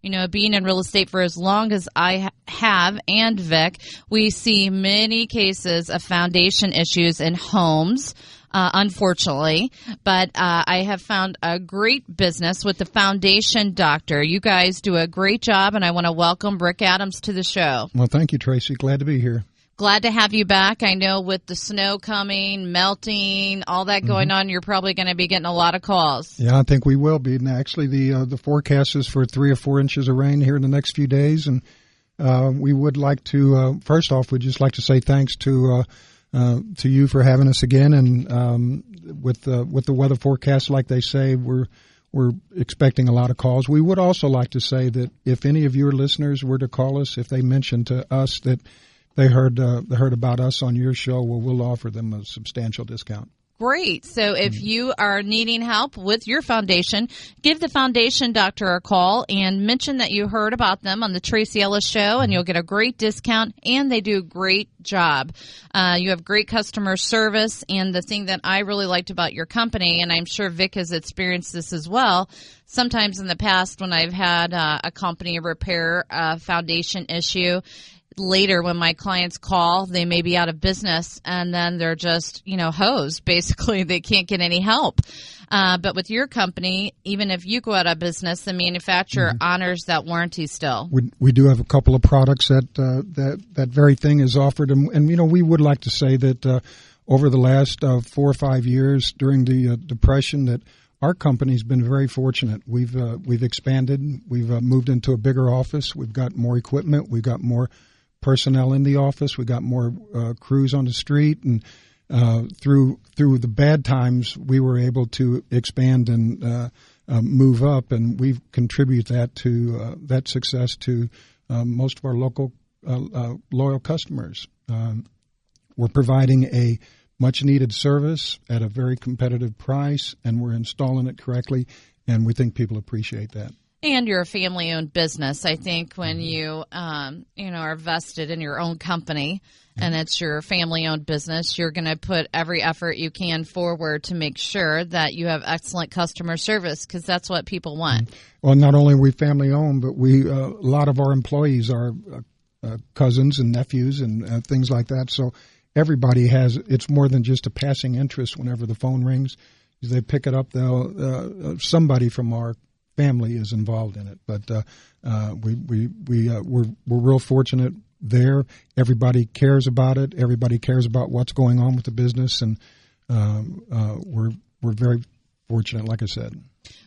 being in real estate for as long as I have, and Vic, we see many cases of foundation issues in homes, unfortunately. But I have found a great business with the Foundation Doctor. You guys do a great job, and I want to welcome Rick Adams to the show. Well, thank you, Tracy. Glad to be here. Glad to have you back. I know with the snow coming, melting, all that going on, you're probably going to be getting a lot of calls. Yeah, I think we will be. And actually, the forecast is for 3 or 4 inches of rain here in the next few days. And we would like to, first off, we'd just like to say thanks to you for having us again. And with the weather forecast, like they say, we're expecting a lot of calls. We would also like to say that if any of your listeners were to call us, if they mentioned to us that they heard about us on your show, well, we'll offer them a substantial discount. Great. So if you are needing help with your foundation, give the Foundation Doctor a call and mention that you heard about them on the Tracy Ellis Show, and you'll get a great discount, and they do a great job. You have great customer service, and the thing that I really liked about your company, and I'm sure Vic has experienced this as well, sometimes in the past when I've had a company repair a foundation issue, later when my clients call, they may be out of business, and then they're just, hosed. Basically, they can't get any help. But with your company, even if you go out of business, the manufacturer honors that warranty still. We do have a couple of products that very thing is offered. And we would like to say that over the last 4 or 5 years during the Depression, that our company's been very fortunate. We've expanded. We've moved into a bigger office. We've got more equipment. We've got more personnel in the office. We got more crews on the street, and through the bad times, we were able to expand and move up, and we've contributed that success to most of our local loyal customers. We're providing a much-needed service at a very competitive price, and we're installing it correctly, and we think people appreciate that. And you're a family-owned business. I think when you, are vested in your own company and it's your family-owned business, you're going to put every effort you can forward to make sure that you have excellent customer service, because that's what people want. Well, not only are we family-owned, but a lot of our employees are cousins and nephews and things like that. So everybody it's more than just a passing interest whenever the phone rings. They pick it up, somebody from our family is involved in it, but we're real fortunate there. Everybody cares about it. Everybody cares about what's going on with the business, and we're very fortunate, like I said.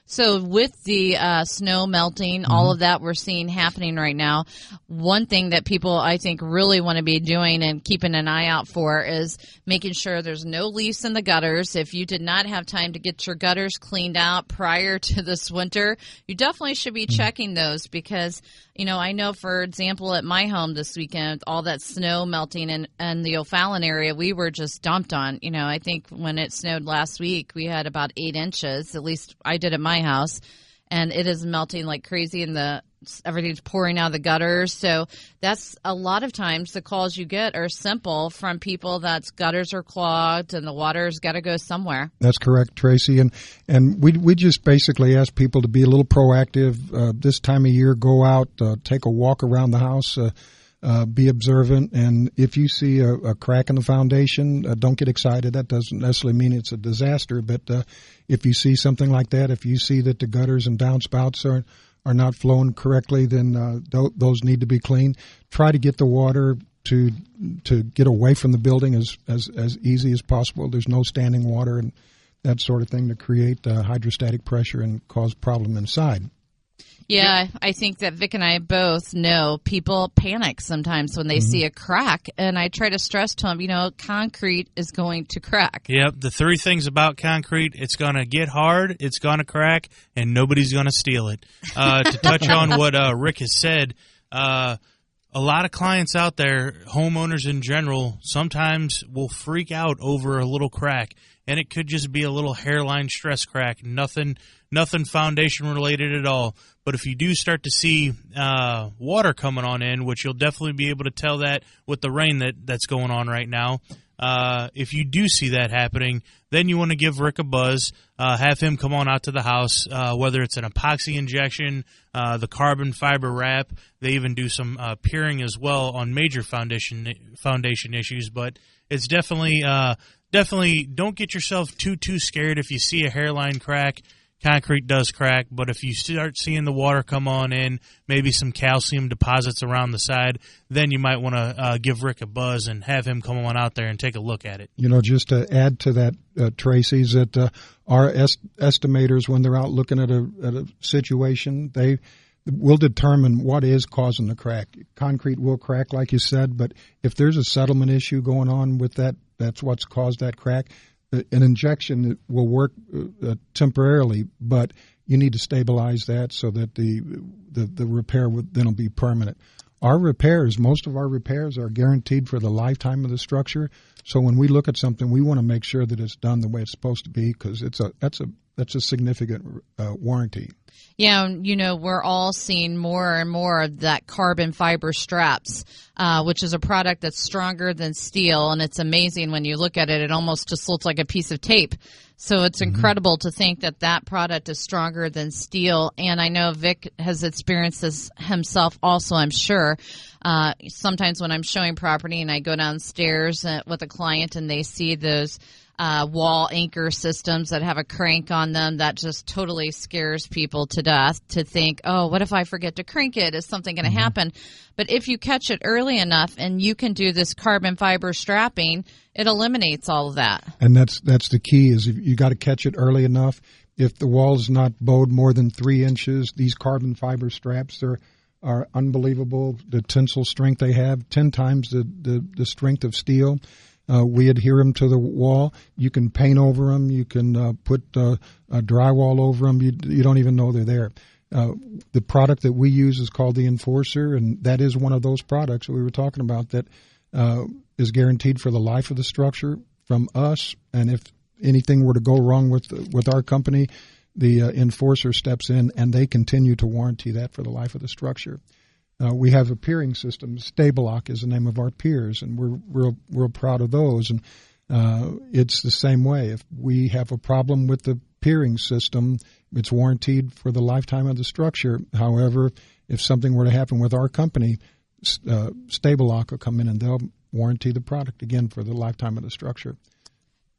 So with the snow melting, all of that we're seeing happening right now, one thing that people, I think, really want to be doing and keeping an eye out for is making sure there's no leaks in the gutters. If you did not have time to get your gutters cleaned out prior to this winter, you definitely should be checking those, because, I know, for example, at my home this weekend, all that snow melting in the O'Fallon area, we were just dumped on. I think when it snowed last week, we had about 8 inches, at least I did at my house, and it is melting like crazy, and everything's pouring out of the gutters. So that's a lot of times the calls you get are simple from people that's gutters are clogged and the water's got to go somewhere. That's correct, Tracy. And we just basically ask people to be a little proactive this time of year. Go out, take a walk around the house, be observant, and if you see a crack in the foundation, don't get excited. That doesn't necessarily mean it's a disaster, but if you see something like that, if you see that the gutters and downspouts are not flowing correctly, then those need to be cleaned. Try to get the water to get away from the building as easy as possible. There's no standing water and that sort of thing to create hydrostatic pressure and cause problem inside. Yeah, I think that Vic and I both know people panic sometimes when they see a crack, and I try to stress to them, concrete is going to crack. Yep, the 3 things about concrete: it's going to get hard, it's going to crack, and nobody's going to steal it. To touch on what Rick has said, a lot of clients out there, homeowners in general, sometimes will freak out over a little crack, and it could just be a little hairline stress crack, nothing foundation related at all. But if you do start to see water coming on in, which you'll definitely be able to tell that with the rain that's going on right now, if you do see that happening, then you want to give Rick a buzz, have him come on out to the house, whether it's an epoxy injection, the carbon fiber wrap. They even do some peering as well on major foundation issues, but it's definitely don't get yourself too scared if you see a hairline crack. Concrete does crack, but if you start seeing the water come on in, maybe some calcium deposits around the side, then you might want to give Rick a buzz and have him come on out there and take a look at it. Just to add to that, Tracy, is that our estimators, when they're out looking at a situation, they will determine what is causing the crack. Concrete will crack, like you said, but if there's a settlement issue going on with that, that's what's caused that crack. An injection will work temporarily, but you need to stabilize that so that the repair then will be permanent. Most of our repairs are guaranteed for the lifetime of the structure. So when we look at something, we want to make sure that it's done the way it's supposed to be, because that's a significant warranty. Yeah, we're all seeing more and more of that carbon fiber straps, which is a product that's stronger than steel, and it's amazing when you look at it. It almost just looks like a piece of tape. So it's incredible to think that product is stronger than steel, and I know Vic has experienced this himself also, I'm sure. Sometimes when I'm showing property and I go downstairs with a client and they see those wall anchor systems that have a crank on them, that just totally scares people to death to think, oh, what if I forget to crank it? Is something going to happen? But if you catch it early enough and you can do this carbon fiber strapping, it eliminates all of that. And that's the key, is you got to catch it early enough. If the wall's not bowed more than 3 inches, these carbon fiber straps are unbelievable. The tensile strength they have, 10 times the strength of steel. We adhere them to the wall. You can paint over them. You can put a drywall over them. You don't even know they're there. The product that we use is called the Enforcer, and that is one of those products that we were talking about that is guaranteed for the life of the structure from us. And if anything were to go wrong with our company, the Enforcer steps in, and they continue to warranty that for the life of the structure. We have a peering system. Stablock is the name of our peers, and we're real proud of those. And it's the same way. If we have a problem with the peering system, it's warranted for the lifetime of the structure. However, if something were to happen with our company, Stablock will come in and they'll warranty the product again for the lifetime of the structure.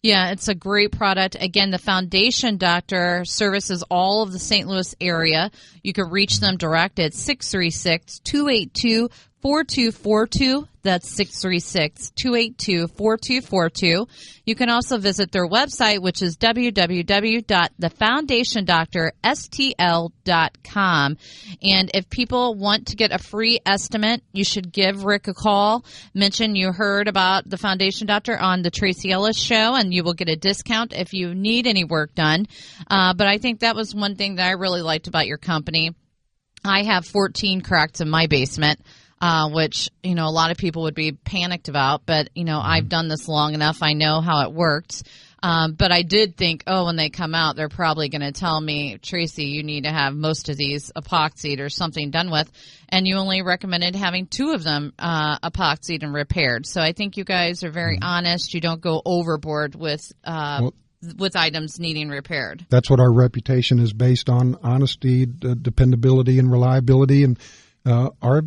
Yeah, it's a great product. Again, the Foundation Doctor services all of the St. Louis area. You can reach them direct at 636-282-4242. That's 636-282-4242. You can also visit their website, which is www.thefouндationdoctorstl.com. And if people want to get a free estimate, you should give Rick a call. Mention you heard about the Foundation Doctor on the Tracy Ellis Show, and you will get a discount if you need any work done. But I think that was one thing that I really liked about your company. I have 14 cracks in my basement. Which, a lot of people would be panicked about. But, I've done this long enough. I know how it works. But I did think, when they come out, they're probably going to tell me, Tracy, you need to have most of these epoxied or something done with. And you only recommended having 2 of them epoxied and repaired. So I think you guys are very honest. You don't go overboard with items needing repaired. That's what our reputation is based on: honesty, dependability, and reliability. And our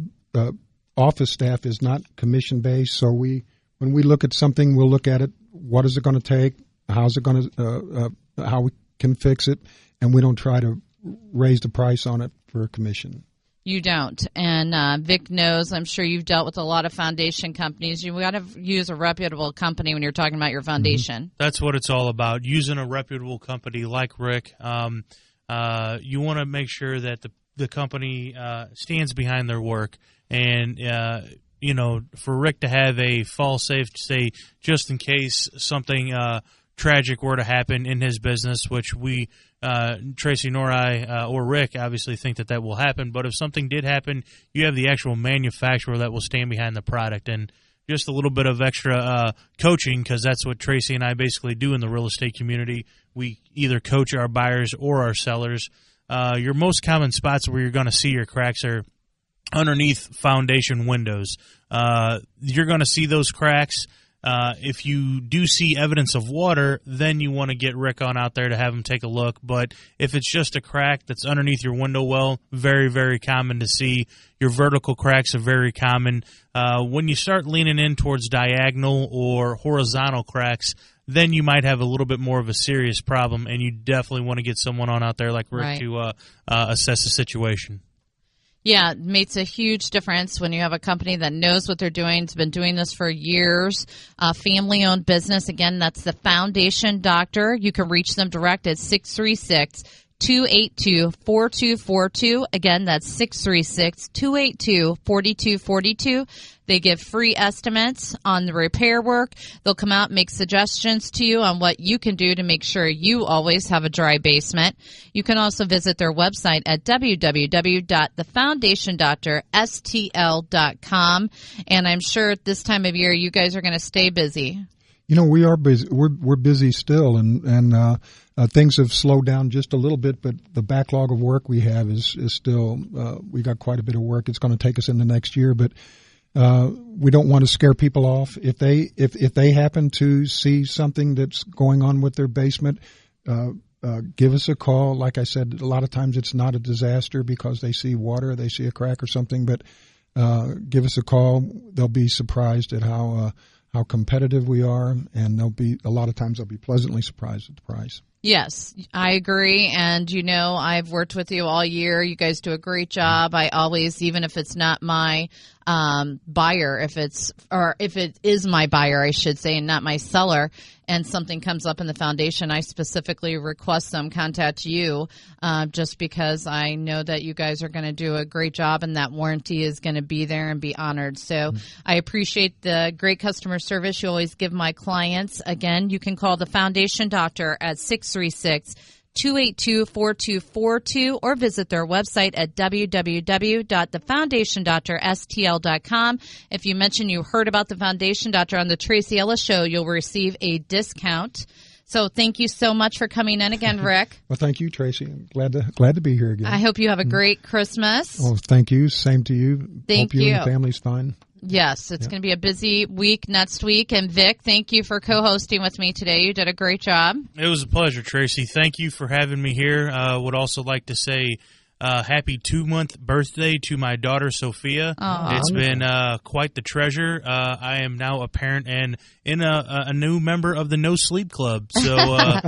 office staff is not commission based, so when we look at something, we'll look at it. What is it going to take? How's it going to? How we can fix it? And we don't try to raise the price on it for a commission. You don't. And Vic knows, I'm sure you've dealt with a lot of foundation companies. You've got to use a reputable company when you're talking about your foundation. That's what it's all about, using a reputable company like Rick. You want to make sure that the company stands behind their work. And, for Rick to have a fall safe, say, just in case something tragic were to happen in his business, which we, Tracy nor I, or Rick, obviously think that will happen. But if something did happen, you have the actual manufacturer that will stand behind the product. And just a little bit of extra coaching, because that's what Tracy and I basically do in the real estate community. We either coach our buyers or our sellers. Your most common spots where you're going to see your cracks are underneath foundation windows. You're going to see those cracks. If you do see evidence of water, then you want to get Rick on out there to have him take a look. But if it's just a crack that's underneath your window well, very, very common to see. Your vertical cracks are very common. When you start leaning in towards diagonal or horizontal cracks, then you might have a little bit more of a serious problem, and you definitely want to get someone on out there like Rick to assess the situation. Yeah, it makes a huge difference when you have a company that knows what they're doing. It's been doing this for years. Family-owned business. Again, that's the Foundation Doctor. You can reach them direct at 636-282-4242. Again, that's 636-282-4242. They give free estimates on the repair work. They'll come out and make suggestions to you on what you can do to make sure you always have a dry basement. You can also visit their website at www.TheFoundationDoctorSTL.com. And I'm sure at this time of year you guys are going to stay busy. You know, we are busy. We're busy still, and things have slowed down just a little bit. But the backlog of work we have is still. We got quite a bit of work. It's going to take us into next year, but we don't want to scare people off. If they happen to see something that's going on with their basement, give us a call. Like I said, a lot of times it's not a disaster because they see water, they see a crack or something. But give us a call. They'll be surprised at how competitive we are, and a lot of times they'll be pleasantly surprised at the price. Yes, I agree. And, you know, I've worked with you all year. You guys do a great job. I always, even if it's not my buyer, if it is my buyer, I should say, and not my seller, and something comes up in the foundation, I specifically request them contact you just because I know that you guys are going to do a great job and that warranty is going to be there and be honored. So I appreciate the great customer service you always give my clients. Again, you can call the Foundation Doctor at 636-282-4242 or visit their website at www.TheFoundationDoctorSTL.com. If you mention you heard about the Foundation Doctor on the Tracy Ellis Show, you'll receive a discount. So thank you so much for coming in again, Rick. Well, thank you, Tracy. I'm glad to be here again. I hope you have a great Christmas. Oh, thank you. Same to you. Thank hope you and the family's fine. Yes, it's going to be a busy week next week. And Vic, thank you for co-hosting with me today. You did a great job. It was a pleasure, Tracy. Thank you for having me here. Would also like to say happy 2-month birthday to my daughter, Sophia. Aww. It's been quite the treasure. I am now a parent and in a new member of the No Sleep Club. So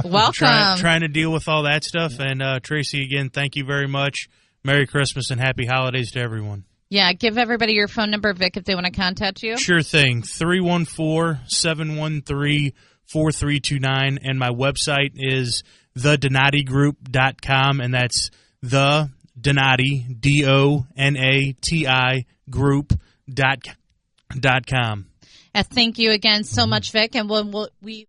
welcome. Trying to deal with all that stuff. And Tracy, again, thank you very much. Merry Christmas and happy holidays to everyone. Yeah, give everybody your phone number, Vic, if they want to contact you. Sure thing. 314-713-4329. And my website is thedonattigroup.com, and that's the Donati, DONATI group.com. Thank you again so much, Vic. And we